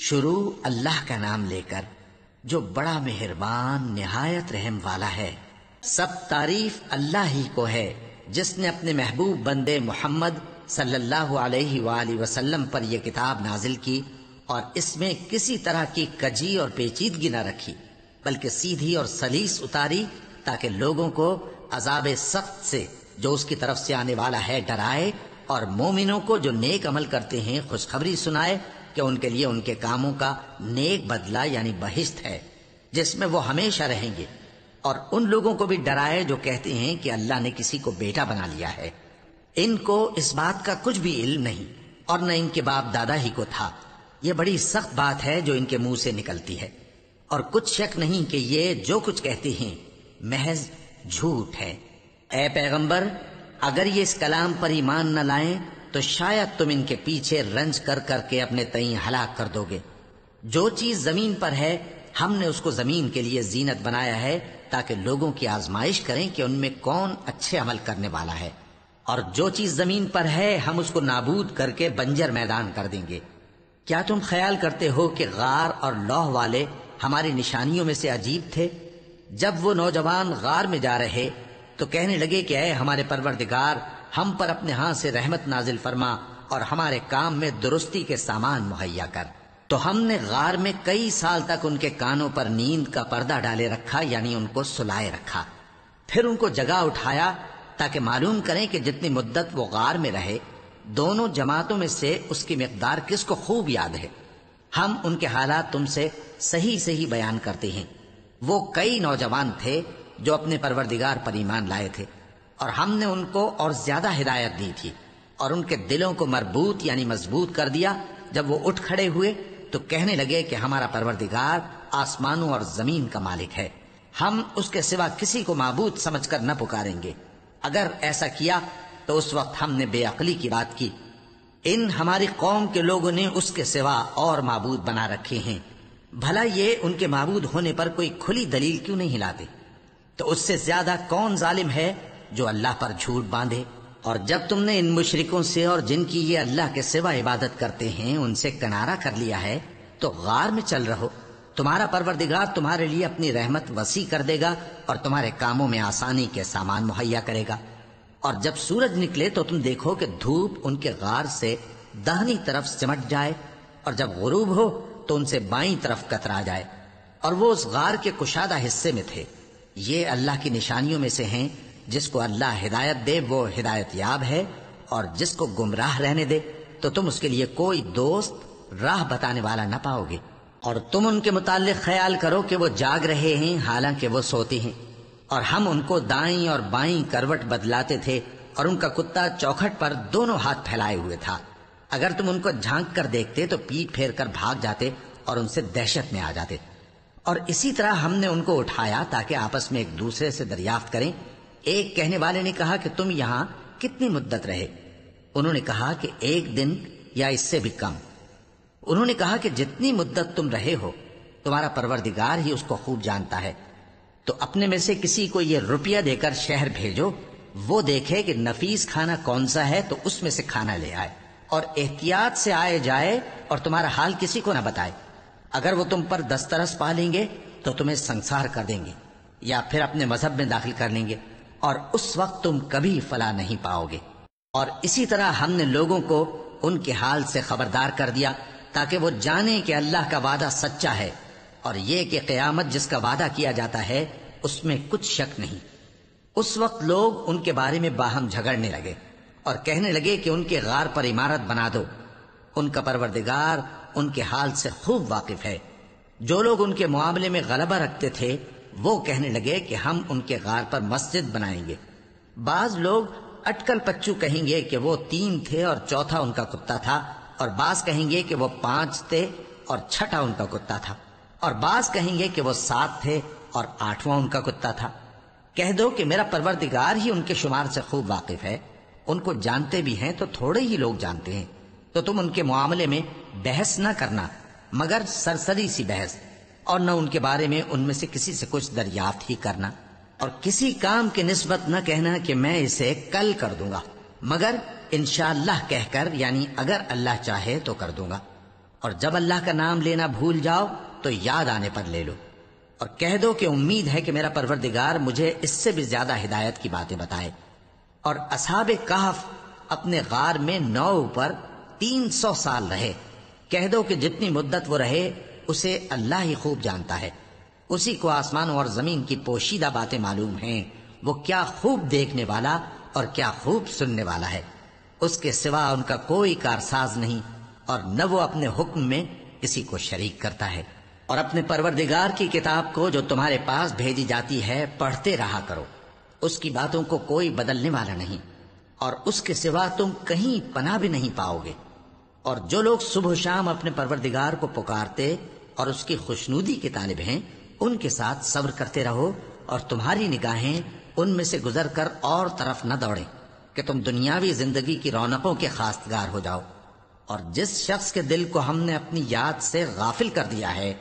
شروع اللہ کا نام لے کر جو بڑا مہربان نہایت رحم والا ہے۔ سب تعریف اللہ ہی کو ہے جس نے اپنے محبوب بندے محمد صلی اللہ علیہ وآلہ وسلم پر یہ کتاب نازل کی اور اس میں کسی طرح کی کجی اور پیچیدگی نہ رکھی، بلکہ سیدھی اور سلیس اتاری تاکہ لوگوں کو عذاب سخت سے جو اس کی طرف سے آنے والا ہے ڈرائے، اور مومنوں کو جو نیک عمل کرتے ہیں خوشخبری سنائے کہ ان کے لیے ان کے کاموں کا نیک بدلہ یعنی بہشت ہے جس میں وہ ہمیشہ رہیں گے، اور ان لوگوں کو بھی ڈرائے جو کہتے ہیں کہ اللہ نے کسی کو بیٹا بنا لیا ہے۔ ان کو اس بات کا کچھ بھی علم نہیں اور نہ ان کے باپ دادا ہی کو تھا۔ یہ بڑی سخت بات ہے جو ان کے منہ سے نکلتی ہے، اور کچھ شک نہیں کہ یہ جو کچھ کہتے ہیں محض جھوٹ ہے۔ اے پیغمبر، اگر یہ اس کلام پر ایمان نہ لائیں تو شاید تم ان کے پیچھے رنج کر کر کے اپنے تئیں ہلاک کر دو گے۔ جو چیز زمین پر ہے ہم نے اس کو زمین کے لیے زینت بنایا ہے تاکہ لوگوں کی آزمائش کریں کہ ان میں کون اچھے عمل کرنے والا ہے، اور جو چیز زمین پر ہے ہم اس کو نابود کر کے بنجر میدان کر دیں گے۔ کیا تم خیال کرتے ہو کہ غار اور لوح والے ہماری نشانیوں میں سے عجیب تھے؟ جب وہ نوجوان غار میں جا رہے تو کہنے لگے کہ اے ہمارے پروردگار، ہم پر اپنے ہاں سے رحمت نازل فرما اور ہمارے کام میں درستی کے سامان مہیا کر۔ تو ہم نے غار میں کئی سال تک ان کے کانوں پر نیند کا پردہ ڈالے رکھا، یعنی ان کو سلائے رکھا، پھر ان کو جگا اٹھایا تاکہ معلوم کریں کہ جتنی مدت وہ غار میں رہے دونوں جماعتوں میں سے اس کی مقدار کس کو خوب یاد ہے۔ ہم ان کے حالات تم سے صحیح صحیح بیان کرتے ہیں۔ وہ کئی نوجوان تھے جو اپنے پروردگار پر ایمان لائے تھے، اور ہم نے ان کو اور زیادہ ہدایت دی تھی، اور ان کے دلوں کو مربوط یعنی مضبوط کر دیا۔ جب وہ اٹھ کھڑے ہوئے تو کہنے لگے کہ ہمارا پروردگار آسمانوں اور زمین کا مالک ہے، ہم اس کے سوا کسی کو معبود سمجھ کر نہ پکاریں گے۔ اگر ایسا کیا تو اس وقت ہم نے بے عقلی کی بات کی۔ ان ہماری قوم کے لوگوں نے اس کے سوا اور معبود بنا رکھے ہیں، بھلا یہ ان کے معبود ہونے پر کوئی کھلی دلیل کیوں نہیں لاتے؟ تو اس سے زیادہ کون ظالم ہے جو اللہ پر جھوٹ باندھے؟ اور جب تم نے ان مشرکوں سے اور جن کی یہ اللہ کے سوا عبادت کرتے ہیں ان سے کنارہ کر لیا ہے تو غار میں چل رہو، تمہارا پروردگار تمہارے لیے اپنی رحمت وسیع کر دے گا اور تمہارے کاموں میں آسانی کے سامان مہیا کرے گا۔ اور جب سورج نکلے تو تم دیکھو کہ دھوپ ان کے غار سے داہنی طرف سمٹ جائے، اور جب غروب ہو تو ان سے بائیں طرف کترا جائے، اور وہ اس غار کے کشادہ حصے میں تھے۔ یہ اللہ کی نشانیوں میں سے ہیں، جس کو اللہ ہدایت دے وہ ہدایت یاب ہے، اور جس کو گمراہ رہنے دے تو تم اس کے لیے کوئی دوست راہ بتانے والا نہ پاؤ گے۔ اور تم ان کے متعلق خیال کرو کہ وہ جاگ رہے ہیں حالانکہ وہ سوتے ہیں، اور ہم ان کو دائیں اور بائیں کروٹ بدلاتے تھے، اور ان کا کتا چوکھٹ پر دونوں ہاتھ پھیلائے ہوئے تھا۔ اگر تم ان کو جھانک کر دیکھتے تو پیٹ پھیر کر بھاگ جاتے اور ان سے دہشت میں آ جاتے۔ اور اسی طرح ہم نے ان کو اٹھایا تاکہ آپس میں ایک دوسرے سے دریافت کریں۔ ایک کہنے والے نے کہا کہ تم یہاں کتنی مدت رہے؟ انہوں نے کہا کہ 1 دن یا اس سے بھی کم۔ انہوں نے کہا کہ جتنی مدت تم رہے ہو تمہارا پروردگار ہی اس کو خوب جانتا ہے، تو اپنے میں سے کسی کو یہ روپیہ دے کر شہر بھیجو، وہ دیکھے کہ نفیس کھانا کون سا ہے تو اس میں سے کھانا لے آئے، اور احتیاط سے آئے جائے اور تمہارا حال کسی کو نہ بتائے۔ اگر وہ تم پر دسترس پا لیں گے تو تمہیں سنسار کر دیں گے یا پھر اپنے مذہب میں داخل کر لیں گے، اور اس وقت تم کبھی فلاح نہیں پاؤ گے۔ اور اسی طرح ہم نے لوگوں کو ان کے حال سے خبردار کر دیا تاکہ وہ جانیں کہ اللہ کا وعدہ سچا ہے، اور یہ کہ قیامت جس کا وعدہ کیا جاتا ہے اس میں کچھ شک نہیں۔ اس وقت لوگ ان کے بارے میں باہم جھگڑنے لگے اور کہنے لگے کہ ان کے غار پر عمارت بنا دو۔ ان کا پروردگار ان کے حال سے خوب واقف ہے۔ جو لوگ ان کے معاملے میں غلبہ رکھتے تھے وہ کہنے لگے کہ ہم ان کے غار پر مسجد بنائیں گے۔ بعض لوگ اٹکل پچو کہیں گے کہ وہ 3 تھے اور چوتھا ان کا کتا تھا، اور بعض کہیں گے کہ وہ 5 تھے اور چھٹا ان کا کتا تھا، اور بعض کہیں گے کہ وہ 7 تھے اور 8واں ان کا کتا تھا۔ کہہ دو کہ میرا پروردگار ہی ان کے شمار سے خوب واقف ہے، ان کو جانتے بھی ہیں تو تھوڑے ہی لوگ جانتے ہیں۔ تو تم ان کے معاملے میں بحث نہ کرنا مگر سرسری سی بحث، اور نہ ان کے بارے میں ان میں سے کسی سے کچھ دریافت ہی کرنا، اور کسی کام کی نسبت نہ کہنا کہ میں اسے کل کر دوں گا، مگر انشاءاللہ کہہ کر، یعنی اگر اللہ چاہے تو کر دوں گا۔ اور جب اللہ کا نام لینا بھول جاؤ تو یاد آنے پر لے لو، اور کہہ دو کہ امید ہے کہ میرا پروردگار مجھے اس سے بھی زیادہ ہدایت کی باتیں بتائے۔ اور اصحاب کہف اپنے غار میں 9 پر 300 سال رہے۔ کہہ دو کہ جتنی مدت وہ رہے اسے اللہ ہی خوب جانتا ہے، اسی کو آسمانوں اور زمین کی پوشیدہ باتیں معلوم ہیں، وہ کیا خوب دیکھنے والا اور کیا خوب سننے والا ہے۔ اس کے سوا ان کا کوئی کارساز نہیں، اور نہ وہ اپنے حکم میں کسی کو شریک کرتا ہے۔ اور اپنے پروردگار کی کتاب کو جو تمہارے پاس بھیجی جاتی ہے پڑھتے رہا کرو، اس کی باتوں کو کوئی بدلنے والا نہیں، اور اس کے سوا تم کہیں پناہ بھی نہیں پاؤ گے۔ اور جو لوگ صبح و شام اپنے پروردگار کو پکارتے اور اس کی خوشنودی کے طالب ہیں، ان کے ساتھ صبر کرتے رہو، اور تمہاری نگاہیں ان میں سے گزر کر اور طرف نہ دوڑیں کہ تم دنیاوی زندگی کی رونقوں کے خواستگار ہو جاؤ۔ اور جس شخص کے دل کو ہم نے اپنی یاد سے غافل کر دیا ہے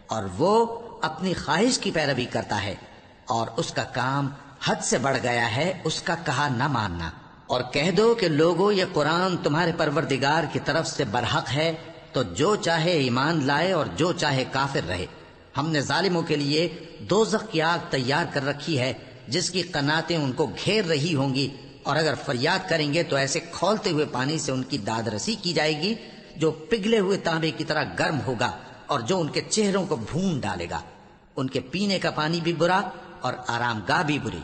اور وہ اپنی خواہش کی پیروی کرتا ہے اور اس کا کام حد سے بڑھ گیا ہے، اس کا کہا نہ ماننا۔ اور کہہ دو کہ لوگو یہ قرآن تمہارے پروردگار کی طرف سے برحق ہے، تو جو چاہے ایمان لائے اور جو چاہے کافر رہے۔ ہم نے ظالموں کے لیے دوزخ کی آگ تیار کر رکھی ہے جس کی قناتیں ان کو گھیر رہی ہوں گی، اور اگر فریاد کریں گے تو ایسے کھولتے ہوئے پانی سے ان کی داد رسی کی جائے گی جو پگھلے ہوئے تانبے کی طرح گرم ہوگا اور جو ان کے چہروں کو بھون ڈالے گا۔ ان کے پینے کا پانی بھی برا اور آرام گاہ بھی بری۔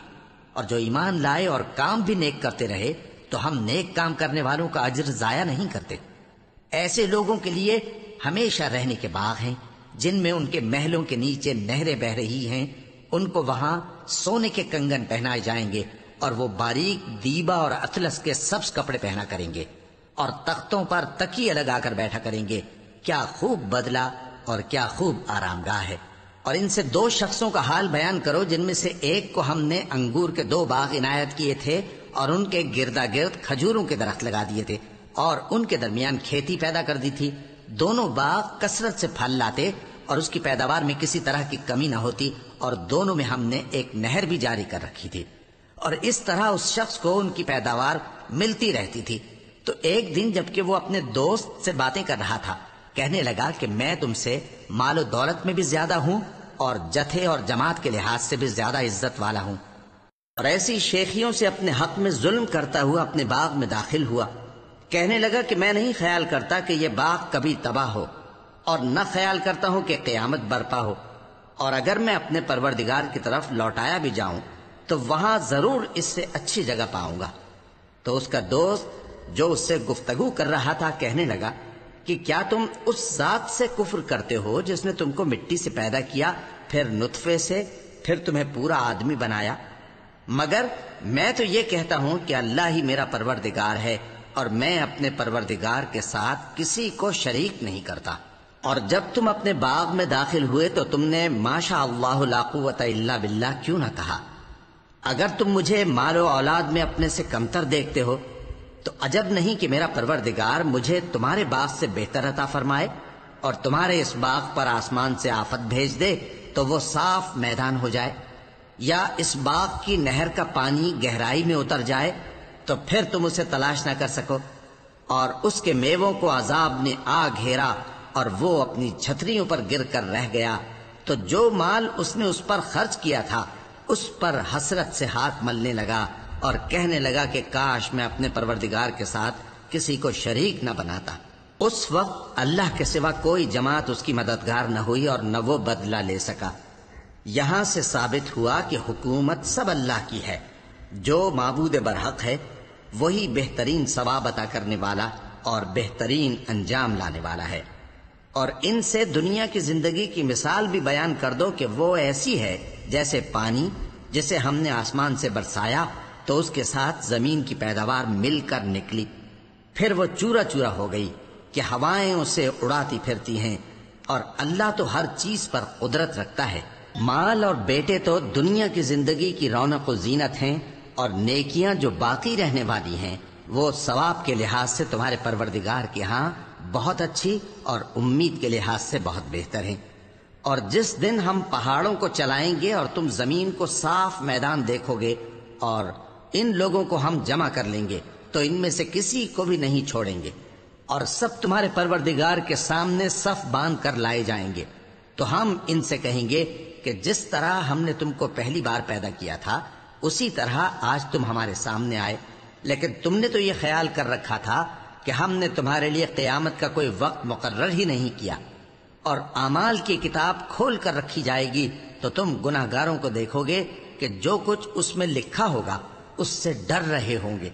اور جو ایمان لائے اور کام بھی نیک کرتے رہے تو ہم نیک کام کرنے والوں کا اجر ضائع نہیں کرتے۔ ایسے لوگوں کے لیے ہمیشہ رہنے کے باغ ہیں جن میں ان کے محلوں کے نیچے نہریں بہ رہی ہیں، ان کو وہاں سونے کے کنگن پہنائے جائیں گے، اور وہ باریک دیبا اور اطلس کے سبز کپڑے پہنا کریں گے، اور تختوں پر تکیے لگا کر بیٹھا کریں گے۔ کیا خوب بدلہ اور کیا خوب آرام گاہ ہے۔ اور ان سے 2 شخصوں کا حال بیان کرو جن میں سے ایک کو ہم نے انگور کے 2 باغ عنایت کیے تھے اور ان کے گردا گرد کھجوروں کے درخت لگا دیے تھے اور ان کے درمیان کھیتی پیدا کر دی تھی۔ دونوں باغ کثرت سے پھل لاتے اور اس کی پیداوار میں کسی طرح کی کمی نہ ہوتی، اور دونوں میں ہم نے ایک نہر بھی جاری کر رکھی تھی، اور اس طرح اس شخص کو ان کی پیداوار ملتی رہتی تھی۔ تو ایک دن جبکہ وہ اپنے دوست سے باتیں کر رہا تھا، کہنے لگا کہ میں تم سے مال و دولت میں بھی زیادہ ہوں اور جتھے اور جماعت کے لحاظ سے بھی زیادہ عزت والا ہوں، اور ایسی شیخیوں سے اپنے حق میں ظلم کرتا ہوا اپنے باغ میں داخل ہوا۔ کہنے لگا کہ میں نہیں خیال کرتا کہ یہ باغ کبھی تباہ ہو، اور نہ خیال کرتا ہوں کہ قیامت برپا ہو، اور اگر میں اپنے پروردگار کی طرف لوٹایا بھی جاؤں تو وہاں ضرور اس سے اچھی جگہ پاؤں گا۔ تو اس کا دوست جو اس سے گفتگو کر رہا تھا کہنے لگا کہ کیا تم اس ذات سے کفر کرتے ہو جس نے تم کو مٹی سے پیدا کیا، پھر نطفے سے، پھر تمہیں پورا آدمی بنایا؟ مگر میں تو یہ کہتا ہوں کہ اللہ ہی میرا پروردگار ہے، اور میں اپنے پروردگار کے ساتھ کسی کو شریک نہیں کرتا۔ اور جب تم اپنے باغ میں داخل ہوئے تو تم نے ماشاء اللہ لا قوت الا باللہ کیوں نہ کہا؟ اگر تم مجھے مال و اولاد میں اپنے سے کمتر دیکھتے ہو تو عجب نہیں کہ میرا پروردگار مجھے تمہارے باغ سے بہتر عطا فرمائے، اور تمہارے اس باغ پر آسمان سے آفت بھیج دے تو وہ صاف میدان ہو جائے، یا اس باغ کی نہر کا پانی گہرائی میں اتر جائے تو پھر تم اسے تلاش نہ کر سکو، اور اس کے میووں کو عذاب نے آ گھیرا اور وہ اپنی چھتریوں پر گر کر رہ گیا، تو جو مال اس نے اس پر خرچ کیا تھا اس پر حسرت سے ہاتھ ملنے لگا اور کہنے لگا کہ کاش میں اپنے پروردگار کے ساتھ کسی کو شریک نہ بناتا۔ اس وقت اللہ کے سوا کوئی جماعت اس کی مددگار نہ ہوئی اور نہ وہ بدلہ لے سکا۔ یہاں سے ثابت ہوا کہ حکومت سب اللہ کی ہے، جو معبود برحق ہے وہی بہترین ثواب عطا کرنے والا اور بہترین انجام لانے والا ہے۔ اور ان سے دنیا کی زندگی کی مثال بھی بیان کر دو کہ وہ ایسی ہے جیسے پانی جسے ہم نے آسمان سے برسایا تو اس کے ساتھ زمین کی پیداوار مل کر نکلی، پھر وہ چورا چورا ہو گئی کہ ہوائیں اسے اڑاتی پھرتی ہیں، اور اللہ تو ہر چیز پر قدرت رکھتا ہے۔ مال اور بیٹے تو دنیا کی زندگی کی رونق و زینت ہیں، اور نیکیاں جو باقی رہنے والی ہیں وہ ثواب کے لحاظ سے تمہارے پروردگار کے ہاں بہت اچھی اور امید کے لحاظ سے بہت بہتر ہیں۔ اور جس دن ہم پہاڑوں کو چلائیں گے اور تم زمین کو صاف میدان دیکھو گے، اور ان لوگوں کو ہم جمع کر لیں گے تو ان میں سے کسی کو بھی نہیں چھوڑیں گے، اور سب تمہارے پروردگار کے سامنے صف باندھ کر لائے جائیں گے، تو ہم ان سے کہیں گے کہ جس طرح ہم نے تم کو پہلی بار پیدا کیا تھا اسی طرح آج تم ہمارے سامنے آئے، لیکن تم نے تو یہ خیال کر رکھا تھا کہ ہم نے تمہارے لیے قیامت کا کوئی وقت مقرر ہی نہیں کیا، اور اعمال کی کتاب کھول کر رکھی جائے گی تو تم گناہگاروں کو دیکھو گے کہ جو کچھ اس میں لکھا ہوگا اس سے ڈر رہے ہوں گے،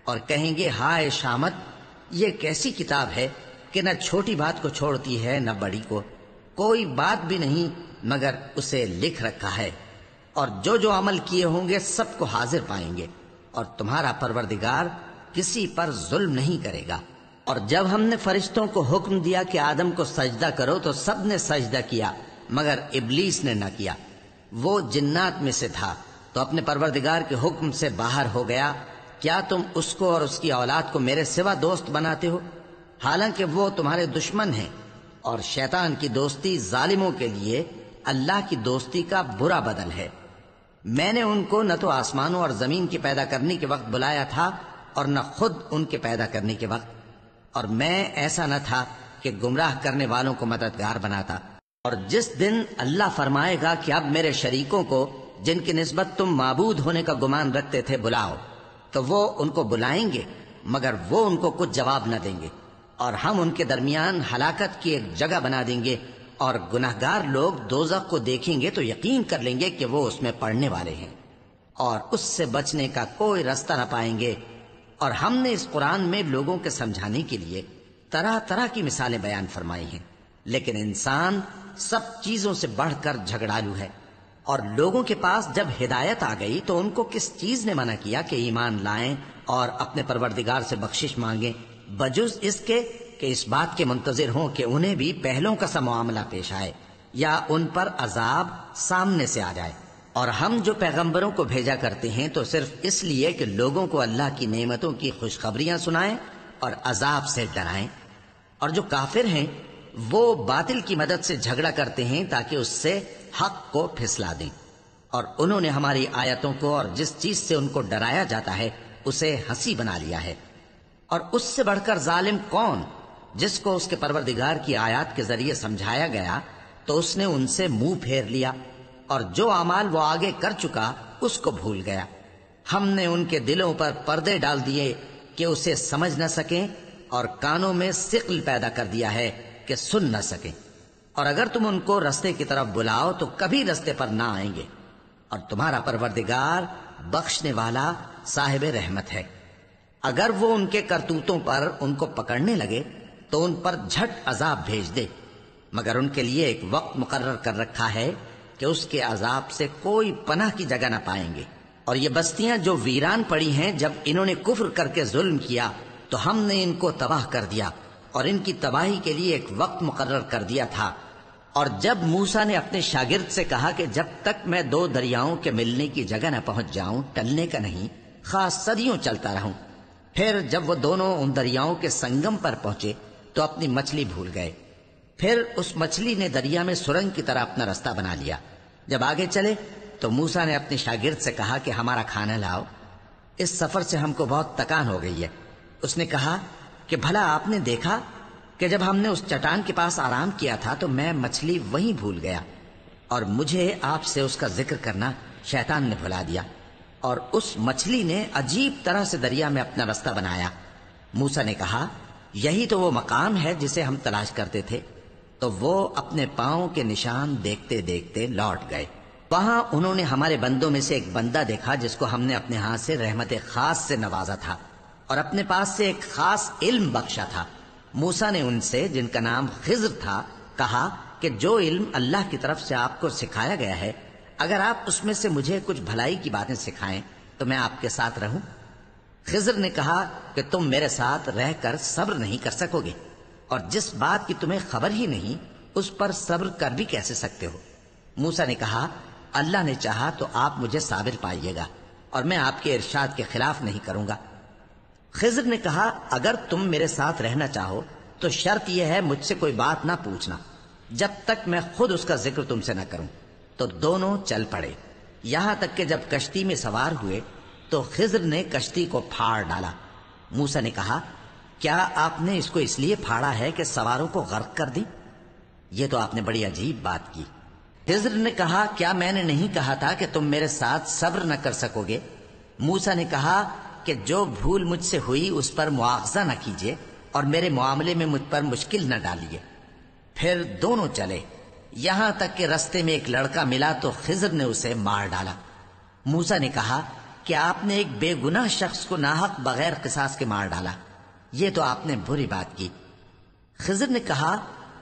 اور کہیں گے ہائے شامت، یہ کیسی کتاب ہے کہ نہ چھوٹی بات کو چھوڑتی ہے نہ بڑی کو، کوئی بات بھی نہیں مگر اسے لکھ رکھا ہے، اور جو عمل کیے ہوں گے سب کو حاضر پائیں گے، اور تمہارا پروردگار کسی پر ظلم نہیں کرے گا۔ اور جب ہم نے فرشتوں کو حکم دیا کہ آدم کو سجدہ کرو تو سب نے سجدہ کیا مگر ابلیس نے نہ کیا، وہ جنات میں سے تھا تو اپنے پروردگار کے حکم سے باہر ہو گیا۔ کیا تم اس کو اور اس کی اولاد کو میرے سوا دوست بناتے ہو، حالانکہ وہ تمہارے دشمن ہیں، اور شیطان کی دوستی ظالموں کے لیے اللہ کی دوستی کا برا بدل ہے۔ میں نے ان کو نہ تو آسمانوں اور زمین کی پیدا کرنے کے وقت بلایا تھا اور نہ خود ان کے پیدا کرنے کے وقت، اور میں ایسا نہ تھا کہ گمراہ کرنے والوں کو مددگار بناتا۔ اور جس دن اللہ فرمائے گا کہ اب میرے شریکوں کو جن کی نسبت تم معبود ہونے کا گمان رکھتے تھے بلاؤ، تو وہ ان کو بلائیں گے مگر وہ ان کو کچھ جواب نہ دیں گے، اور ہم ان کے درمیان ہلاکت کی ایک جگہ بنا دیں گے، اور گناہگار لوگ دوزخ کو دیکھیں گے تو یقین کر لیں گے کہ وہ اس میں پڑنے والے ہیں، اور اس سے بچنے کا کوئی رستہ نہ پائیں گے۔ اور ہم نے اس قرآن میں لوگوں کے سمجھانے کے لیے طرح طرح کی مثالیں بیان فرمائی ہیں، لیکن انسان سب چیزوں سے بڑھ کر جھگڑالو ہے۔ اور لوگوں کے پاس جب ہدایت آ گئی تو ان کو کس چیز نے منع کیا کہ ایمان لائیں اور اپنے پروردگار سے بخشش مانگیں، بجز اس کے کہ اس بات کے منتظر ہوں کہ انہیں بھی پہلوں کا سا معاملہ پیش آئے یا ان پر عذاب سامنے سے آ جائے۔ اور ہم جو پیغمبروں کو بھیجا کرتے ہیں تو صرف اس لیے کہ لوگوں کو اللہ کی نعمتوں کی خوشخبریاں سنائیں اور عذاب سے ڈرائیں، اور جو کافر ہیں وہ باطل کی مدد سے جھگڑا کرتے ہیں تاکہ اس سے حق کو پھسلا دیں، اور انہوں نے ہماری آیتوں کو اور جس چیز سے ان کو ڈرایا جاتا ہے اسے ہنسی بنا لیا ہے۔ اور اس سے بڑھ کر ظالم کون، جس کو اس کے پروردگار کی آیات کے ذریعے سمجھایا گیا تو اس نے ان سے منہ پھیر لیا، اور جو اعمال وہ آگے کر چکا اس کو بھول گیا۔ ہم نے ان کے دلوں پر پردے ڈال دیے کہ اسے سمجھ نہ سکیں، اور کانوں میں ثقل پیدا کر دیا ہے کہ سن نہ سکیں، اور اگر تم ان کو رستے کی طرف بلاؤ تو کبھی رستے پر نہ آئیں گے، اور تمہارا پروردگار بخشنے والا صاحب رحمت ہے۔ اگر وہ ان کے کرتوتوں پر ان کو پکڑنے لگے تو ان پر جھٹ عذاب بھیج دے، مگر ان کے لیے ایک وقت مقرر کر رکھا ہے کہ اس کے عذاب سے کوئی پناہ کی جگہ نہ پائیں گے۔ اور یہ بستیاں جو ویران پڑی ہیں، جب انہوں نے کفر کر کے ظلم کیا تو ہم نے ان کو تباہ کر دیا، اور ان کی تباہی کے لیے ایک وقت مقرر کر دیا تھا۔ اور جب موسیٰ نے اپنے شاگرد سے کہا کہ جب تک میں دو دریاؤں کے ملنے کی جگہ نہ پہنچ جاؤں ٹلنے کا نہیں، خاص صدیوں چلتا رہوں، پھر جب وہ دونوں ان دریاؤں کے سنگم پر پہنچے تو اپنی مچھلی بھول گئے، پھر اس مچھلی نے دریا میں سرنگ کی طرح اپنا راستہ بنا لیا۔ جب آگے چلے تو موسیٰ نے اپنے شاگرد سے کہا کہ ہمارا کھانا لاؤ، اس سفر سے ہم کو بہت تکان ہو گئی ہے۔ اس نے کہا کہ بھلا آپ نے دیکھا کہ جب ہم نے اس چٹان کے پاس آرام کیا تھا تو میں مچھلی وہیں بھول گیا، اور مجھے آپ سے اس کا ذکر کرنا شیطان نے بھلا دیا، اور اس مچھلی نے عجیب طرح سے دریا میں اپنا راستہ بنایا۔ موسیٰ نے کہا یہی تو وہ مقام ہے جسے ہم تلاش کرتے تھے، تو وہ اپنے پاؤں کے نشان دیکھتے دیکھتے لوٹ گئے۔ وہاں انہوں نے ہمارے بندوں میں سے ایک بندہ دیکھا جس کو ہم نے اپنے ہاتھ سے رحمت خاص سے نوازا تھا اور اپنے پاس سے ایک خاص علم بخشا تھا۔ موسیٰ نے ان سے جن کا نام خضر تھا کہا کہ جو علم اللہ کی طرف سے آپ کو سکھایا گیا ہے، اگر آپ اس میں سے مجھے کچھ بھلائی کی باتیں سکھائیں تو میں آپ کے ساتھ رہوں۔ خضر نے کہا کہ تم میرے ساتھ رہ کر صبر نہیں کر سکو گے، اور جس بات کی تمہیں خبر ہی نہیں اس پر صبر کر بھی کیسے سکتے ہو؟ موسیٰ نے کہا اللہ نے چاہا تو آپ مجھے صابر پائیے گا، اور میں آپ کے ارشاد کے خلاف نہیں کروں گا۔ خضر نے کہا اگر تم میرے ساتھ رہنا چاہو تو شرط یہ ہے مجھ سے کوئی بات نہ پوچھنا جب تک میں خود اس کا ذکر تم سے نہ کروں۔ تو دونوں چل پڑے، یہاں تک کہ جب کشتی میں سوار ہوئے تو خضر نے کشتی کو پھاڑ ڈالا۔ موسیٰ نے کہا کیا آپ نے اس کو اس لیے پھاڑا ہے کہ سواروں کو غرق کر دی؟ یہ تو آپ نے بڑی عجیب بات کی۔ خضر نے کہا کیا میں نے نہیں کہا تھا کہ تم میرے ساتھ صبر نہ کر سکو گے؟ موسیٰ نے کہا کہ جو بھول مجھ سے ہوئی اس پر مواخذہ نہ کیجیے اور میرے معاملے میں مجھ پر مشکل نہ ڈالیے۔ پھر دونوں چلے، یہاں تک کہ رستے میں ایک لڑکا ملا تو خضر نے اسے مار ڈالا۔ موسیٰ نے کہا کہ آپ نے ایک بے گناہ شخص کو ناحق بغیر قصاص کے مار ڈالا، یہ تو آپ نے بری بات کی۔ خضر نے کہا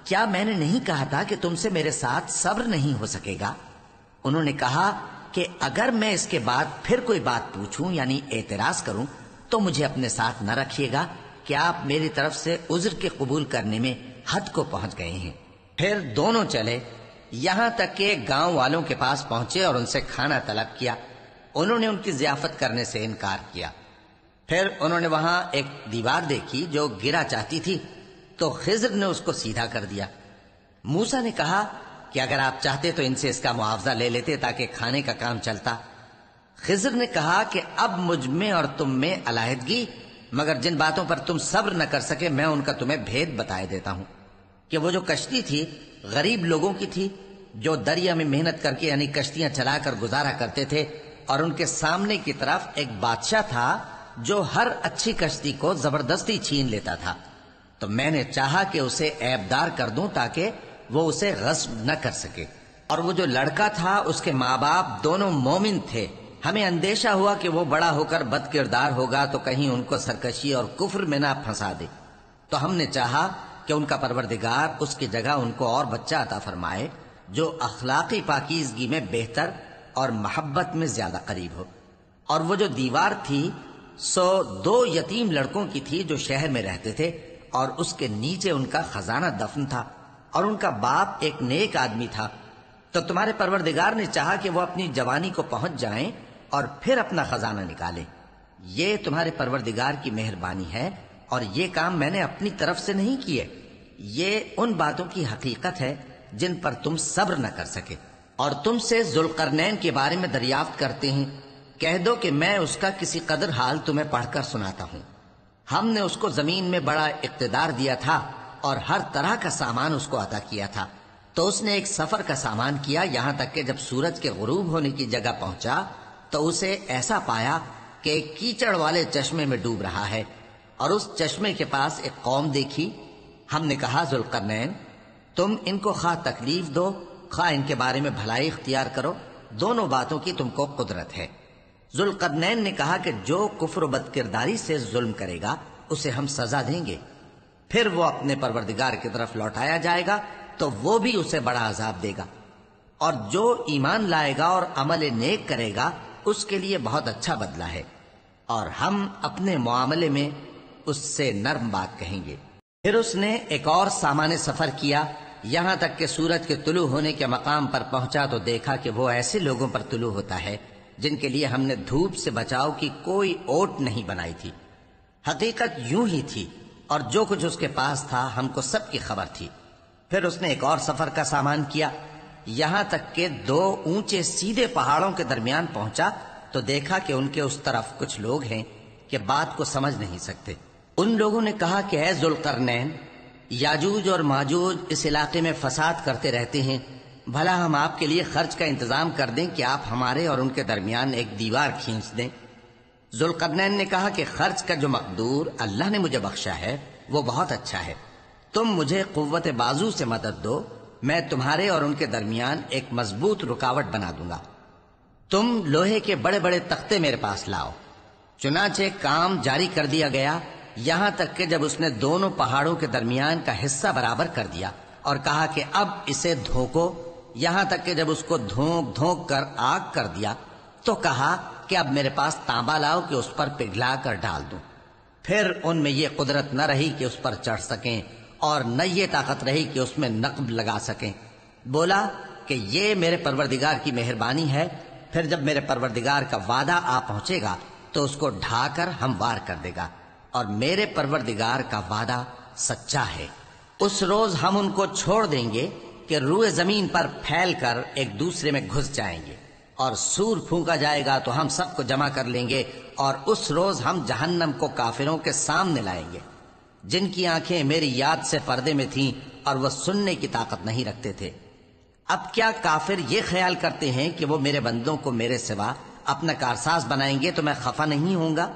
کیا میں نے نہیں کہا تھا کہ تم سے میرے ساتھ صبر نہیں ہو سکے گا؟ انہوں نے کہا کہ اگر میں اس کے بعد پھر کوئی بات پوچھوں یعنی اعتراض کروں تو مجھے اپنے ساتھ نہ رکھیے گا کہ آپ میری طرف سے عذر کے قبول کرنے میں حد کو پہنچ گئے ہیں۔ پھر دونوں چلے، یہاں تک کہ گاؤں والوں کے پاس پہنچے اور ان سے کھانا طلب کیا۔ انہوں نے ان کی ضیافت کرنے سے انکار کیا۔ پھر انہوں نے وہاں ایک دیوار دیکھی جو گرا چاہتی تھی تو خضر نے اس کو سیدھا کر دیا۔ موسیٰ نے کہا کہ اگر آپ چاہتے تو ان سے اس کا معاوضہ لے لیتے تاکہ کھانے کا کام چلتا۔ خضر نے کہا کہ اب مجھ میں اور تم میں علیحدگی، مگر جن باتوں پر تم صبر نہ کر سکے میں ان کا تمہیں بھید بتائے دیتا ہوں کہ وہ جو کشتی تھی غریب لوگوں کی تھی جو دریا میں محنت کر کے یعنی کشتیاں چلا کر گزارا کرتے تھے، اور ان کے سامنے کی طرف ایک بادشاہ تھا جو ہر اچھی کشتی کو زبردستی چھین لیتا تھا، تو میں نے چاہا کہ اسے عیبدار کر دوں تاکہ وہ اسے غصب نہ کر سکے۔ اور وہ جو لڑکا تھا اس کے ماں باپ دونوں مومن تھے، ہمیں اندیشہ ہوا کہ وہ بڑا ہو کر بد کردار ہوگا تو کہیں ان کو سرکشی اور کفر میں نہ پھنسا دے، تو ہم نے چاہا کہ ان کا پروردگار اس کی جگہ ان کو اور بچہ عطا فرمائے جو اخلاقی پاکیزگی میں بہتر اور محبت میں زیادہ قریب ہو۔ اور وہ جو دیوار تھی سو 2 یتیم لڑکوں کی تھی جو شہر میں رہتے تھے، اور اس کے نیچے ان کا خزانہ دفن تھا، اور ان کا باپ ایک نیک آدمی تھا۔ تو تمہارے پروردگار نے چاہا کہ وہ اپنی جوانی کو پہنچ جائیں اور پھر اپنا خزانہ نکالیں۔ یہ تمہارے پروردگار کی مہربانی ہے، اور یہ کام میں نے اپنی طرف سے نہیں کیے، یہ ان باتوں کی حقیقت ہے جن پر تم صبر نہ کر سکے۔ اور تم سے ذوالقرنین کے بارے میں دریافت کرتے ہیں، کہہ دو کہ میں اس کا کسی قدر حال تمہیں پڑھ کر سناتا ہوں۔ ہم نے اس کو زمین میں بڑا اقتدار دیا تھا اور ہر طرح کا سامان اس کو عطا کیا تھا، تو اس نے ایک سفر کا سامان کیا، یہاں تک کہ جب سورج کے غروب ہونے کی جگہ پہنچا تو اسے ایسا پایا کہ ایک کیچڑ والے چشمے میں ڈوب رہا ہے، اور اس چشمے کے پاس ایک قوم دیکھی۔ ہم نے کہا ذوالقرنین تم ان کو خواہ تکلیف دو خواہ ان کے بارے میں بھلائی اختیار کرو، دونوں باتوں کی تم کو قدرت ہے۔ ذوالقرنین نے کہا کہ جو کفر و بد کرداری سے ظلم کرے گا اسے ہم سزا دیں گے، پھر وہ اپنے پروردگار کی طرف لوٹایا جائے گا تو وہ بھی اسے بڑا عذاب دے گا، اور جو ایمان لائے گا اور عمل نیک کرے گا اس کے لیے بہت اچھا بدلہ ہے، اور ہم اپنے معاملے میں اس سے نرم بات کہیں گے۔ پھر اس نے ایک اور سامان سفر کیا، یہاں تک کہ سورج کے طلوع ہونے کے مقام پر پہنچا تو دیکھا کہ وہ ایسے لوگوں پر طلوع ہوتا ہے جن کے لیے ہم نے دھوپ سے بچاؤ کی کوئی اوٹ نہیں بنائی تھی۔ حقیقت یوں ہی تھی، اور جو کچھ اس کے پاس تھا ہم کو سب کی خبر تھی۔ پھر اس نے ایک اور سفر کا سامان کیا، یہاں تک کہ 2 اونچے سیدھے پہاڑوں کے درمیان پہنچا تو دیکھا کہ ان کے اس طرف کچھ لوگ ہیں کہ بات کو سمجھ نہیں سکتے۔ ان لوگوں نے کہا کہ اے ذوالقرنین، یاجوج اور ماجوج اس علاقے میں فساد کرتے رہتے ہیں، بھلا ہم آپ کے لیے خرچ کا انتظام کر دیں کہ آپ ہمارے اور ان کے درمیان ایک دیوار کھینچ دیں۔ ذوالقرنین نے کہا کہ خرچ کا جو مقدور اللہ نے مجھے بخشا ہے وہ بہت اچھا ہے، تم مجھے قوت بازو سے مدد دو، میں تمہارے اور ان کے درمیان ایک مضبوط رکاوٹ بنا دوں گا۔ تم لوہے کے بڑے بڑے تختے میرے پاس لاؤ۔ چنانچہ کام جاری کر دیا گیا، یہاں تک کہ جب اس نے دونوں پہاڑوں کے درمیان کا حصہ برابر کر دیا اور کہا کہ اب اسے دھوکو، یہاں تک کہ جب اس کو دھونک دھونک کر آگ کر دیا تو کہا کہ اب میرے پاس تانبا لاؤ کہ اس پر پگھلا کر ڈال دوں۔ پھر ان میں یہ قدرت نہ رہی کہ اس پر چڑھ سکیں، اور نہ یہ طاقت رہی کہ اس میں نقب لگا سکیں۔ بولا کہ یہ میرے پروردگار کی مہربانی ہے، پھر جب میرے پروردگار کا وعدہ آ پہنچے گا تو اس کو ڈھا کر ہموار کر دے گا، اور میرے پروردگار کا وعدہ سچا ہے۔ اس روز ہم ان کو چھوڑ دیں گے کہ روئے زمین پر پھیل کر ایک دوسرے میں گھس جائیں گے، اور سور پھونکا جائے گا تو ہم سب کو جمع کر لیں گے، اور اس روز ہم جہنم کو کافروں کے سامنے لائیں گے۔ جن کی آنکھیں میری یاد سے پردے میں تھیں اور وہ سننے کی طاقت نہیں رکھتے تھے۔ اب کیا کافر یہ خیال کرتے ہیں کہ وہ میرے بندوں کو میرے سوا اپنا کارساز بنائیں گے تو میں خفا نہیں ہوں گا؟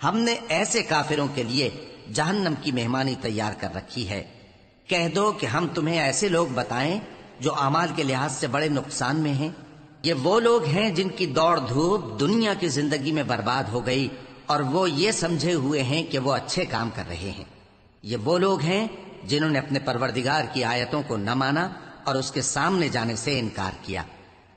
ہم نے ایسے کافروں کے لیے جہنم کی مہمانی تیار کر رکھی ہے۔ کہہ دو کہ ہم تمہیں ایسے لوگ بتائیں جو اعمال کے لحاظ سے بڑے نقصان میں ہیں۔ یہ وہ لوگ ہیں جن کی دوڑ دھوپ دنیا کی زندگی میں برباد ہو گئی اور وہ یہ سمجھے ہوئے ہیں کہ وہ اچھے کام کر رہے ہیں۔ یہ وہ لوگ ہیں جنہوں نے اپنے پروردگار کی آیتوں کو نہ مانا اور اس کے سامنے جانے سے انکار کیا،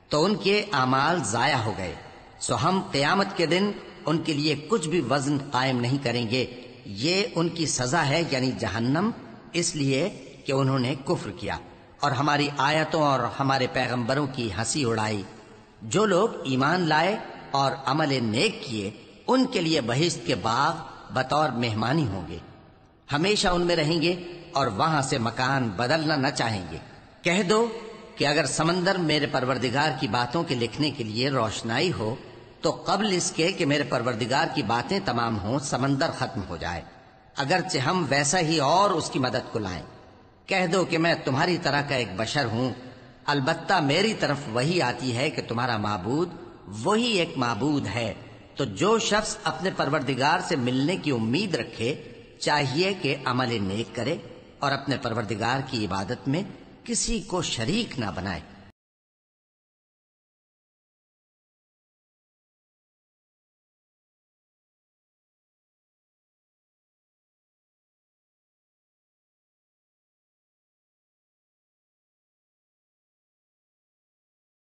تو ان کے اعمال ضائع ہو گئے۔ سو ہم قیامت کے دن ان کے لیے کچھ بھی وزن قائم نہیں کریں گے۔ یہ ان کی سزا ہے، یعنی جہنم، اس لیے کہ انہوں نے کفر کیا اور ہماری آیتوں اور ہمارے پیغمبروں کی ہنسی اڑائی۔ جو لوگ ایمان لائے اور عمل نیک کیے ان کے لیے بہشت کے باغ بطور مہمانی ہوں گے، ہمیشہ ان میں رہیں گے اور وہاں سے مکان بدلنا نہ چاہیں گے۔ کہہ دو کہ اگر سمندر میرے پروردگار کی باتوں کے لکھنے کے لیے روشنائی ہو تو قبل اس کے کہ میرے پروردگار کی باتیں تمام ہوں سمندر ختم ہو جائے، اگرچہ ہم ویسا ہی اور اس کی مدد کو لائیں۔ کہہ دو کہ میں تمہاری طرح کا ایک بشر ہوں، البتہ میری طرف وہی آتی ہے کہ تمہارا معبود وہی ایک معبود ہے۔ تو جو شخص اپنے پروردگار سے ملنے کی امید رکھے چاہیے کہ عمل نیک کرے اور اپنے پروردگار کی عبادت میں کسی کو شریک نہ بنائے۔